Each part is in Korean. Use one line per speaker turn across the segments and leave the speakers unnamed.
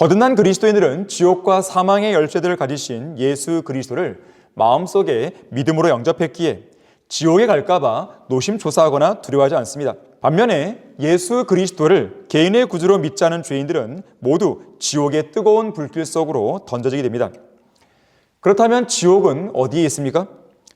거듭난 그리스도인들은 지옥과 사망의 열쇠들을 가지신 예수 그리스도를 마음속에 믿음으로 영접했기에 지옥에 갈까봐 노심초사하거나 두려워하지 않습니다. 반면에 예수 그리스도를 개인의 구주로 믿지 않은 죄인들은 모두 지옥의 뜨거운 불길 속으로 던져지게 됩니다. 그렇다면 지옥은 어디에 있습니까?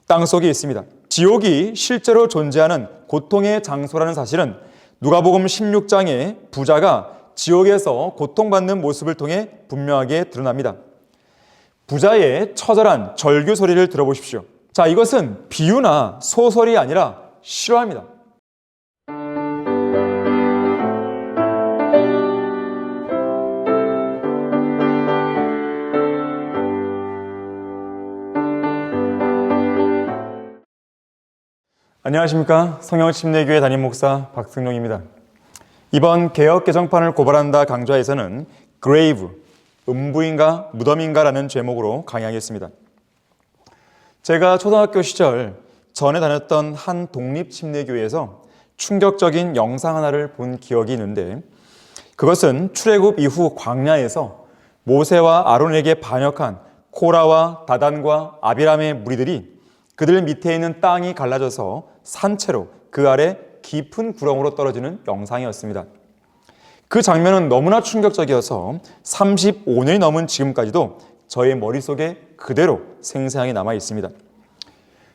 땅속에 있습니다. 지옥이 실제로 존재하는 고통의 장소라는 사실은 누가복음 16장에 부자가 지옥에서 고통받는 모습을 통해 분명하게 드러납니다. 부자의 처절한 절규 소리를 들어보십시오. 자, 이것은 비유나 소설이 아니라 실화입니다. 안녕하십니까? 성령침례교회 담임 목사 박승용입니다. 이번 개역 개정판을 고발한다 강좌에서는 grave, 음부인가 무덤인가라는 제목으로 강의하겠습니다. 제가 초등학교 시절 전에 다녔던 한 독립침례교회에서 충격적인 영상 하나를 본 기억이 있는데, 그것은 출애굽 이후 광야에서 모세와 아론에게 반역한 코라와 다단과 아비람의 무리들이 그들 밑에 있는 땅이 갈라져서 산채로 그 아래 깊은 구렁으로 떨어지는 영상이었습니다. 그 장면은 너무나 충격적이어서 35년이 넘은 지금까지도 저의 머릿속에 그대로 생생하게 남아 있습니다.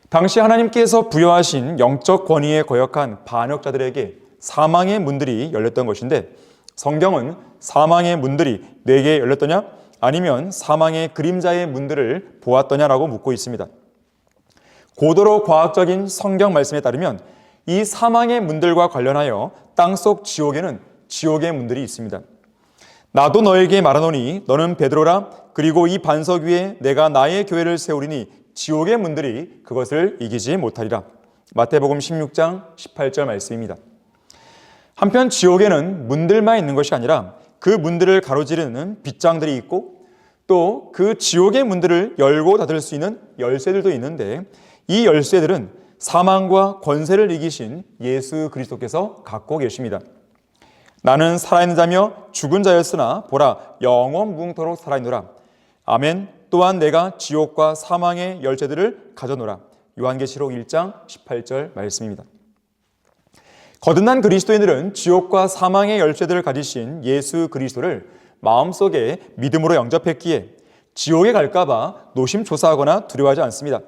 당시 하나님께서 부여하신 영적 권위에 거역한 반역자들에게 사망의 문들이 열렸던 것인데, 성경은 사망의 문들이 내게 열렸더냐? 아니면 사망의 그림자의 문들을 보았더냐라고 묻고 있습니다. 고도로 과학적인 성경 말씀에 따르면 이 사망의 문들과 관련하여 땅속 지옥에는 지옥의 문들이 있습니다. 나도 너에게 말하노니 너는 베드로라. 그리고 이 반석 위에 내가 나의 교회를 세우리니 지옥의 문들이 그것을 이기지 못하리라. 마태복음 16장 18절 말씀입니다. 한편 지옥에는 문들만 있는 것이 아니라 그 문들을 가로지르는 빗장들이 있고, 또 그 지옥의 문들을 열고 닫을 수 있는 열쇠들도 있는데, 이 열쇠들은 사망과 권세를 이기신 예수 그리스도께서 갖고 계십니다. 나는 살아있는 자며 죽은 자였으나 보라, 영원 무궁토록 살아있노라. 아멘. 또한 내가 지옥과 사망의 열쇠들을 가져노라. 요한계시록 1장 18절 말씀입니다. 거듭난 그리스도인들은 지옥과 사망의 열쇠들을 가지신 예수 그리스도를 마음속에 믿음으로 영접했기에 지옥에 갈까봐 노심초사하거나 두려워하지 않습니다.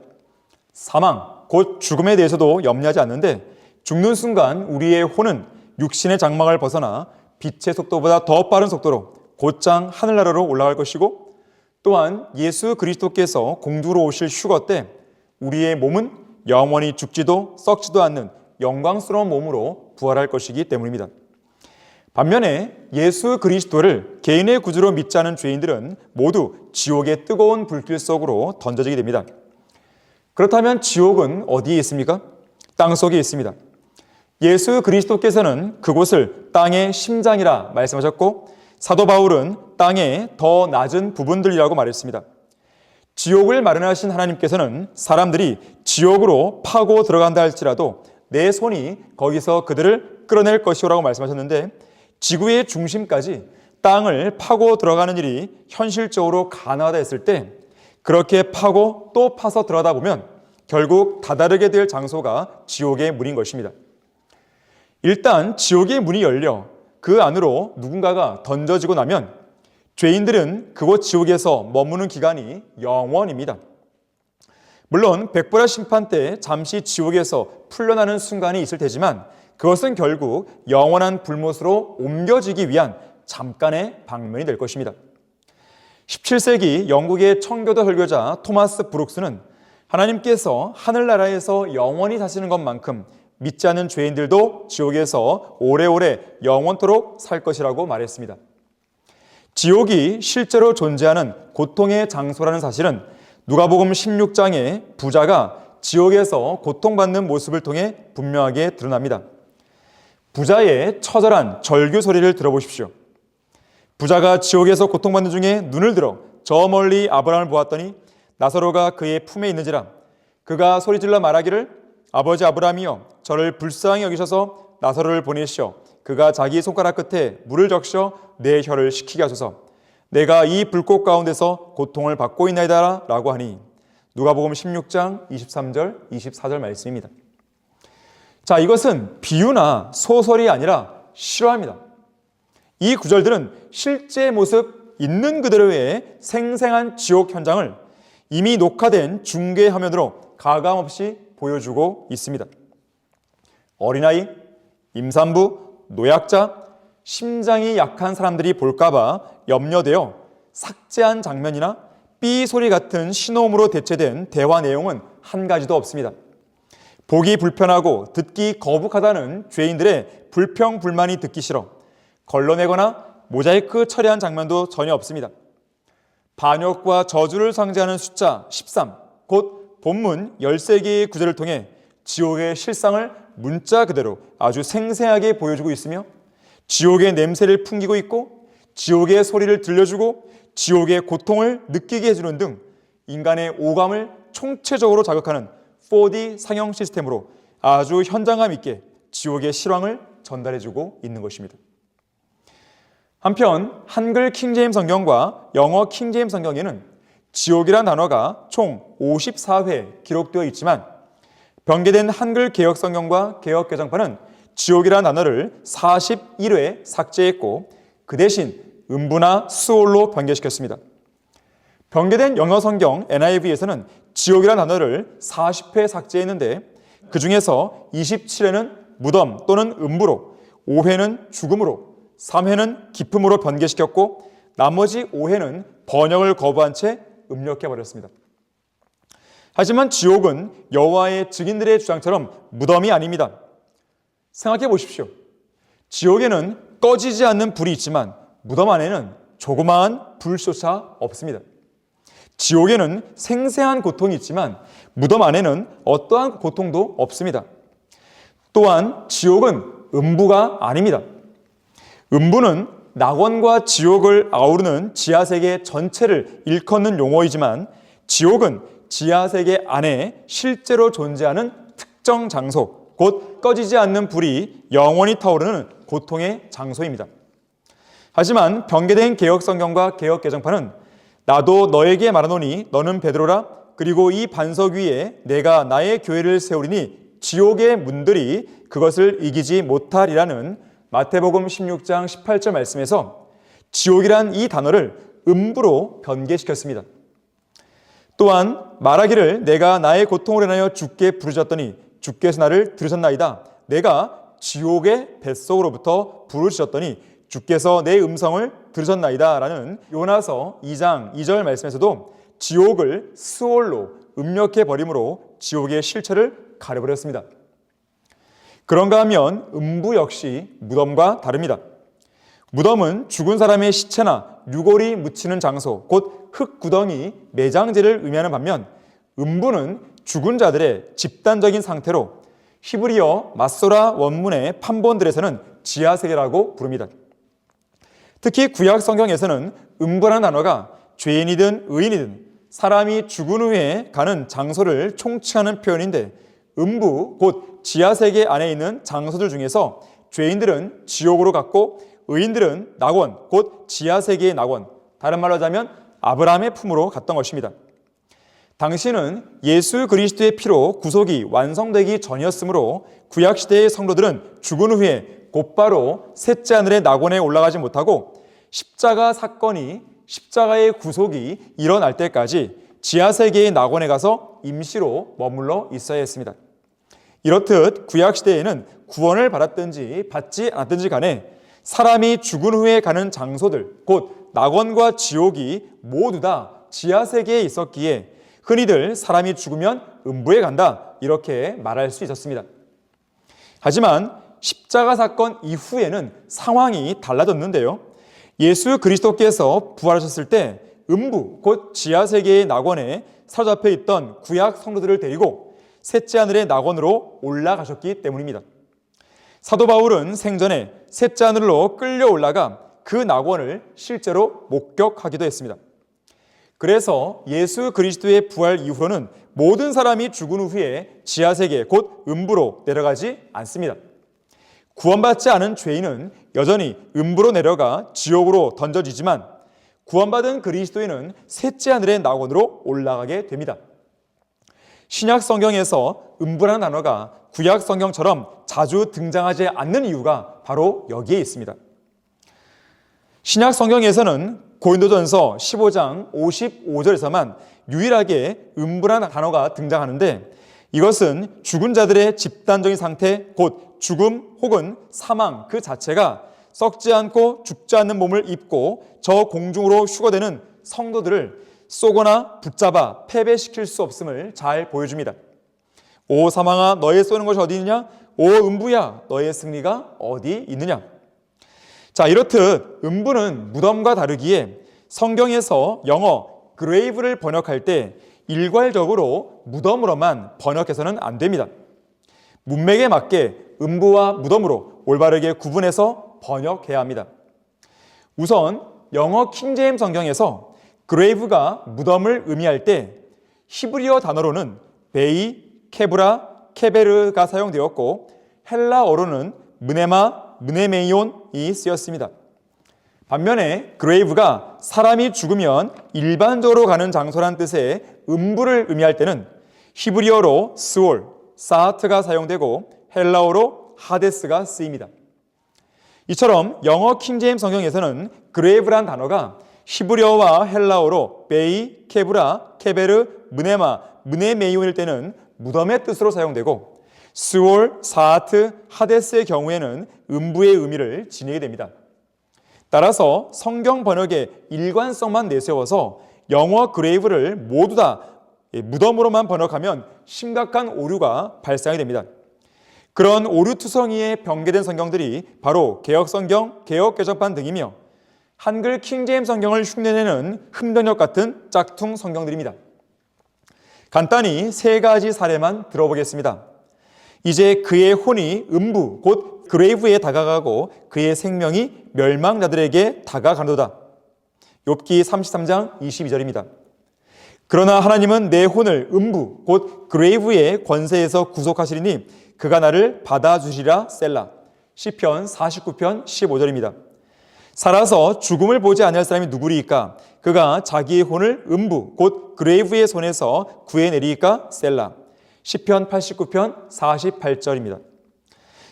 사망, 곧 죽음에 대해서도 염려하지 않는데, 죽는 순간 우리의 혼은 육신의 장막을 벗어나 빛의 속도보다 더 빠른 속도로 곧장 하늘나라로 올라갈 것이고, 또한 예수 그리스도께서 공주로 오실 휴거 때 우리의 몸은 영원히 죽지도 썩지도 않는 영광스러운 몸으로 부활할 것이기 때문입니다. 반면에 예수 그리스도를 개인의 구주로 믿지 않은 죄인들은 모두 지옥의 뜨거운 불길 속으로 던져지게 됩니다. 그렇다면 지옥은 어디에 있습니까? 땅속에 있습니다. 예수 그리스도께서는 그곳을 땅의 심장이라 말씀하셨고, 사도 바울은 땅의 더 낮은 부분들이라고 말했습니다. 지옥을 마련하신 하나님께서는 사람들이 지옥으로 파고 들어간다 할지라도 내 손이 거기서 그들을 끌어낼 것이오라고 말씀하셨는데, 지구의 중심까지 땅을 파고 들어가는 일이 현실적으로 가능하다 했을 때, 그렇게 파고 또 파서 들어가다 보면 결국 다다르게 될 장소가 지옥의 문인 것입니다. 일단 지옥의 문이 열려 그 안으로 누군가가 던져지고 나면 죄인들은 그곳 지옥에서 머무는 기간이 영원입니다. 물론 백보라 심판 때 잠시 지옥에서 풀려나는 순간이 있을 테지만, 그것은 결국 영원한 불못으로 옮겨지기 위한 잠깐의 방면이 될 것입니다. 17세기 영국의 청교도 설교자 토마스 브룩스는 하나님께서 하늘나라에서 영원히 사시는 것만큼 믿지 않는 죄인들도 지옥에서 오래오래 영원토록 살 것이라고 말했습니다. 지옥이 실제로 존재하는 고통의 장소라는 사실은 누가복음 16장에 부자가 지옥에서 고통받는 모습을 통해 분명하게 드러납니다. 부자의 처절한 절규 소리를 들어보십시오. 부자가 지옥에서 고통받는 중에 눈을 들어 저 멀리 아브라함을 보았더니 나사로가 그의 품에 있는지라. 그가 소리질러 말하기를 아버지 아브라함이여 저를 불쌍히 여기셔서 나사로를 보내시오. 그가 자기 손가락 끝에 물을 적셔 내 혀를 식히게 하소서. 내가 이 불꽃 가운데서 고통을 받고 있나이다 라고 하니 누가복음 16장 23절 24절 말씀입니다. 자, 이것은 비유나 소설이 아니라 실화입니다. 이 구절들은 실제 모습 있는 그대로의 생생한 지옥 현장을 이미 녹화된 중계 화면으로 가감없이 보여주고 있습니다. 어린아이, 임산부, 노약자, 심장이 약한 사람들이 볼까봐 염려되어 삭제한 장면이나 삐 소리 같은 신호음으로 대체된 대화 내용은 한 가지도 없습니다. 보기 불편하고 듣기 거북하다는 죄인들의 불평불만이 듣기 싫어 걸러내거나 모자이크 처리한 장면도 전혀 없습니다. 반역과 저주를 상징하는 숫자 13, 곧 본문 13개의 구절을 통해 지옥의 실상을 문자 그대로 아주 생생하게 보여주고 있으며 지옥의 냄새를 풍기고 있고 지옥의 소리를 들려주고 지옥의 고통을 느끼게 해주는 등 인간의 오감을 총체적으로 자극하는 4D 상영 시스템으로 아주 현장감 있게 지옥의 실황을 전달해주고 있는 것입니다. 한편 한글 킹제임스 성경과 영어 킹제임스 성경에는 지옥이란 단어가 총 54회 기록되어 있지만 변개된 한글 개역 성경과 개역 개정판은 지옥이란 단어를 41회 삭제했고 그 대신 음부나 수올로 변개시켰습니다. 변개된 영어 성경 NIV에서는 지옥이란 단어를 40회 삭제했는데 그 중에서 27회는 무덤 또는 음부로, 5회는 죽음으로, 3회는 기품으로 변개시켰고 나머지 5회는 번역을 거부한 채 음력해버렸습니다. 하지만 지옥은 여호와의 증인들의 주장처럼 무덤이 아닙니다. 생각해 보십시오. 지옥에는 꺼지지 않는 불이 있지만 무덤 안에는 조그마한 불조차 없습니다. 지옥에는 생생한 고통이 있지만 무덤 안에는 어떠한 고통도 없습니다. 또한 지옥은 음부가 아닙니다. 음부는 낙원과 지옥을 아우르는 지하세계 전체를 일컫는 용어이지만 지옥은 지하세계 안에 실제로 존재하는 특정 장소, 곧 꺼지지 않는 불이 영원히 타오르는 고통의 장소입니다. 하지만 변개된 개역성경과 개역개정판은 나도 너에게 말하노니 너는 베드로라 그리고 이 반석 위에 내가 나의 교회를 세우리니 지옥의 문들이 그것을 이기지 못하리라는 마태복음 16장 18절 말씀에서 지옥이란 이 단어를 음부로 변개시켰습니다. 또한 말하기를 내가 나의 고통을 인하여 주께 부르짖었더니 주께서 나를 들으셨나이다. 내가 지옥의 뱃속으로부터 부르짖었더니 주께서 내 음성을 들으셨나이다 라는 요나서 2장 2절 말씀에서도 지옥을 스올로 음력해버림으로 지옥의 실체를 가려버렸습니다. 그런가 하면 음부 역시 무덤과 다릅니다. 무덤은 죽은 사람의 시체나 유골이 묻히는 장소, 곧 흙구덩이, 매장지를 의미하는 반면 음부는 죽은 자들의 집단적인 상태로 히브리어 마소라 원문의 판본들에서는 지하세계라고 부릅니다. 특히 구약 성경에서는 음부라는 단어가 죄인이든 의인이든 사람이 죽은 후에 가는 장소를 총칭하는 표현인데 음부, 곧 지하세계 안에 있는 장소들 중에서 죄인들은 지옥으로 갔고 의인들은 낙원, 곧 지하세계의 낙원, 다른 말로 하자면 아브라함의 품으로 갔던 것입니다. 당시는 예수 그리스도의 피로 구속이 완성되기 전이었으므로 구약시대의 성도들은 죽은 후에 곧바로 셋째 하늘의 낙원에 올라가지 못하고 십자가 사건이 십자가의 구속이 일어날 때까지 지하세계의 낙원에 가서 임시로 머물러 있어야 했습니다. 이렇듯 구약시대에는 구원을 받았든지 받지 않았든지 간에 사람이 죽은 후에 가는 장소들, 곧 낙원과 지옥이 모두 다 지하세계에 있었기에 흔히들 사람이 죽으면 음부에 간다 이렇게 말할 수 있었습니다. 하지만 십자가 사건 이후에는 상황이 달라졌는데요. 예수 그리스도께서 부활하셨을 때 음부, 곧 지하세계의 낙원에 사로잡혀 있던 구약 성도들을 데리고 셋째 하늘의 낙원으로 올라가셨기 때문입니다. 사도 바울은 생전에 셋째 하늘로 끌려 올라가 그 낙원을 실제로 목격하기도 했습니다. 그래서 예수 그리스도의 부활 이후로는 모든 사람이 죽은 후에 지하세계, 곧 음부로 내려가지 않습니다. 구원받지 않은 죄인은 여전히 음부로 내려가 지옥으로 던져지지만 구원받은 그리스도인은 셋째 하늘의 낙원으로 올라가게 됩니다. 신약 성경에서 음부라는 단어가 구약 성경처럼 자주 등장하지 않는 이유가 바로 여기에 있습니다. 신약 성경에서는 고린도전서 15장 55절에서만 유일하게 음부라는 단어가 등장하는데, 이것은 죽은 자들의 집단적인 상태, 곧 죽음 혹은 사망 그 자체가 썩지 않고 죽지 않는 몸을 입고 저 공중으로 휴거되는 성도들을 쏘거나 붙잡아 패배시킬 수 없음을 잘 보여줍니다. 오 사망아, 너의 쏘는 것이 어디 있느냐? 오 음부야, 너의 승리가 어디 있느냐? 자, 이렇듯 음부는 무덤과 다르기에 성경에서 영어 grave를 번역할 때 일괄적으로 무덤으로만 번역해서는 안 됩니다. 문맥에 맞게 음부와 무덤으로 올바르게 구분해서 번역해야 합니다. 우선 영어 킹제임 성경에서 grave가 무덤을 의미할 때 히브리어 단어로는 베이, 케브라, 케베르가 사용되었고 헬라어로는 무네마, 무네메이온이 쓰였습니다. 반면에 grave가 사람이 죽으면 일반적으로 가는 장소란 뜻의 음부를 의미할 때는 히브리어로 스올, 사하트가 사용되고 헬라어로 하데스가 쓰입니다. 이처럼 영어 킹제임 성경에서는 grave란 단어가 히브리어와 헬라어로 베이, 케브라, 케베르, 무네마, 무네메이온일 때는 무덤의 뜻으로 사용되고 스올, 사하트, 하데스의 경우에는 음부의 의미를 지니게 됩니다. 따라서 성경 번역의 일관성만 내세워서 영어 grave를 모두 다 무덤으로만 번역하면 심각한 오류가 발생하게 됩니다. 그런 오류투성이에 병개된 성경들이 바로 개혁성경, 개혁개정판 등이며 한글 킹제임 성경을 흉내내는 흠변역 같은 짝퉁 성경들입니다. 간단히 세 가지 사례만 들어보겠습니다. 이제 그의 혼이 음부 곧 그레이브에 다가가고 그의 생명이 멸망자들에게 다가가노다. 욥기 33장 22절입니다. 그러나 하나님은 내 혼을 음부 곧 그레이브의 권세에서 구속하시리니 그가 나를 받아주시리라 셀라. 시편 49편 15절입니다. 살아서 죽음을 보지 아니할 사람이 누구리이까? 그가 자기의 혼을 음부 곧 그레이브의 손에서 구해내리이까? 셀라. 시편 89편 48절입니다.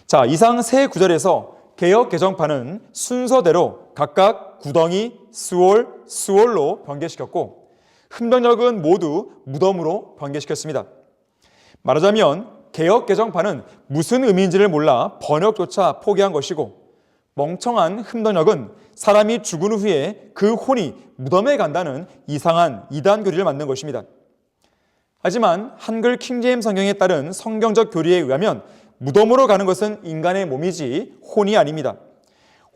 자, 이상 세 구절에서 개역 개정판은 순서대로 각각 구덩이, 스올, 스올로 변개시켰고 흠변역은 모두 무덤으로 변개시켰습니다. 말하자면 개역 개정판은 무슨 의미인지를 몰라 번역조차 포기한 것이고 멍청한 흠변역은 사람이 죽은 후에 그 혼이 무덤에 간다는 이상한 이단 교리를 만든 것입니다. 하지만 한글 킹제임 성경에 따른 성경적 교리에 의하면 무덤으로 가는 것은 인간의 몸이지 혼이 아닙니다.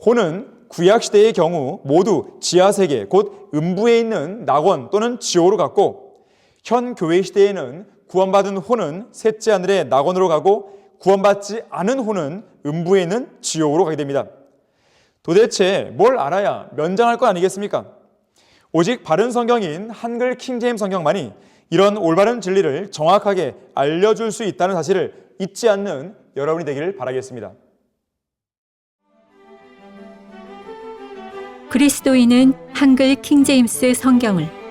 혼은 구약시대의 경우 모두 지하세계 곧 음부에 있는 낙원 또는 지옥으로 갔고 현 교회 시대에는 구원받은 혼은 셋째 하늘의 낙원으로 가고 구원받지 않은 혼은 음부에 있는 지옥으로 가게 됩니다. 도대체 뭘 알아야 면장할 것 아니겠습니까? 오직 바른 성경인 한글 킹제임 성경만이 이런 올바른 진리를 정확하게 알려줄 수 있다는 사실을 잊지 않는 여러분이 되기를 바라겠습니다.
그리스도인은 한글 킹제임스 성경을